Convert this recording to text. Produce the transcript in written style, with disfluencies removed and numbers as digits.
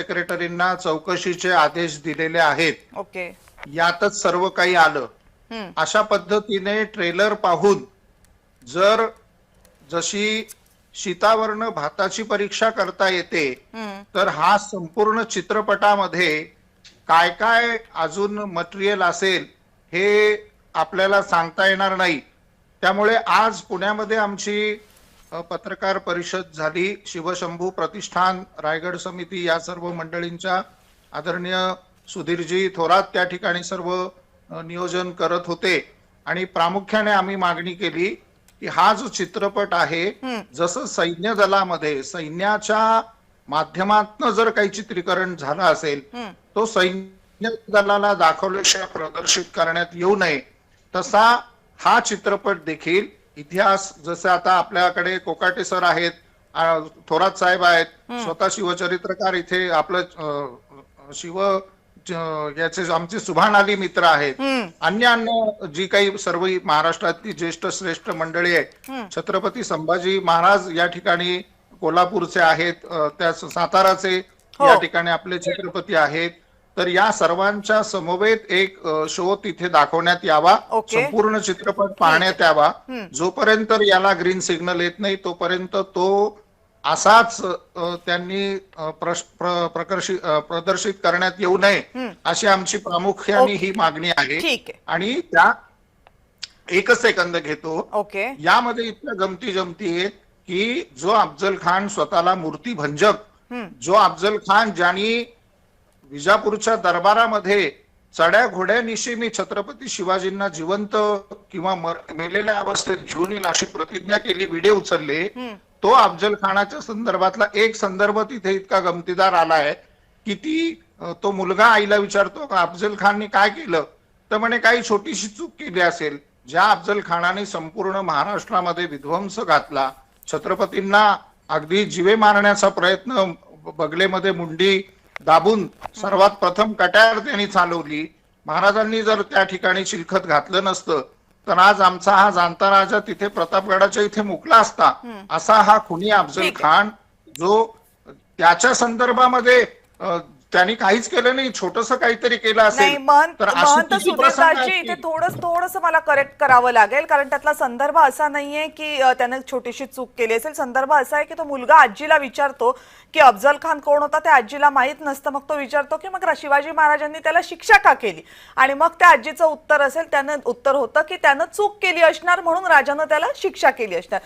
सेक्रेटरींना चौकशीचे आदेश दिलेले आहेत. ओके. यातच सर्व काही आलं. अशा पद्धतीने ट्रेलर पाहून जर जशी शीतावर्ण भाताची परीक्षा करता येते, तर हा संपूर्ण चित्रपटामध्ये काय काय अजून मटेरियल असेल हे आपल्याला सांगता येणार नाही. त्यामुळे आज पुण्यामध्ये आमची पत्रकार परिषद झाली. शिवशंभू प्रतिष्ठान, रायगड समिती या सर्व मंडळींच्या आदरणीय सुधीरजी थोरात त्या ठिकाणी सर्व नियोजन करत होते आणि प्रामुख्याने आम्ही मागणी केली की हा जो चित्रपट आहे, जसं सैन्य दलामध्ये सैन्याच्या माध्यमातून जर काही चित्रीकरण झालं असेल, तो सैन्य दलाला दाखवल्याशिवाय प्रदर्शित करण्यात येऊ नये. तसा हा चित्रपट देखील इतिहास, जसे आता आपल्याकडे कोकाटे सर आहेत, थोरात साहेब आहेत, स्वतः शिवचरित्रकार इथे आपलं शिव याचे आमचे सुभान अली मित्र आहेत, अन्य अन्य जी काही सर्व महाराष्ट्रातली ज्येष्ठ श्रेष्ठ मंडळी आहे, छत्रपती संभाजी महाराज या ठिकाणी कोल्हापूरचे आहेत, त्या साताराचे या ठिकाणी आपले छत्रपती आहेत. तर या सर्वांच्या समवेत एक शो तिथे दाखवण्यात यावा, संपूर्ण चित्रपट पाहण्यात यावा. जोपर्यंत याला ग्रीन सिग्नल येत नाही तोपर्यंत तो असाच त्यांनी प्रदर्शित करण्यात येऊ नये अशी आमची प्रामुख्याने ही मागणी आहे. आणि त्या एकच सेकंद घेतो. यामध्ये इतक्या गमती जमती आहेत की जो अफजल खान स्वतःला मूर्ती भंजक, जो अफजल खान ज्यांनी विजापूरच्या दरबारामध्ये चढ्या घोड्यानिशी मी छत्रपती शिवाजींना जिवंत किंवा मेलेल्या अवस्थेत घेऊन येईल अशी प्रतिज्ञा केली, व्हिडिओ उचलले, तो अफजल खानाच्या संदर्भातला एक संदर्भ तिथे इतका गमतीदार आलाय की तो मुलगा आईला विचारतो अफजल खानने काय केलं, तर म्हणे काही छोटीशी चूक केली असेल. ज्या अफजल खानाने संपूर्ण महाराष्ट्रामध्ये विध्वंस घातला, छत्रपतींना अगदी जीवे मारण्याचा प्रयत्न, बगलेमध्ये मुंडी दाबून सर्वात प्रथम कट्यार त्यांनी चालवली, महाराजांनी जर त्या ठिकाणी चिलखत घातलं नसतं तर आज आमचा हा जाणता राजा तिथे प्रतापगडाच्या इथे मुकला असता. असा हा खुनी अफजल खान, जो त्याच्या संदर्भामध्ये त्यांनी काहीच केलं नाही, छोटस काहीतरी केलं असेल तर महंत सुधीरदासजी इथे थोडस मला करेक्ट करावं लागेल, कारण त्यातला संदर्भ असा नाहीये की त्याने छोटीशी चूक केली असेल. संदर्भ असा आहे की तो मुलगा आजीला विचारतो की अफजल खान कोण होता, त्या आजीला माहित नसतं. मग तो विचारतो की मग शिवाजी महाराजांनी त्याला शिक्षा का केली, आणि मग त्या आजीचं उत्तर असेल, त्यानं उत्तर होतं की त्यानं चूक केली असणार म्हणून राजानं त्याला शिक्षा केली असणार.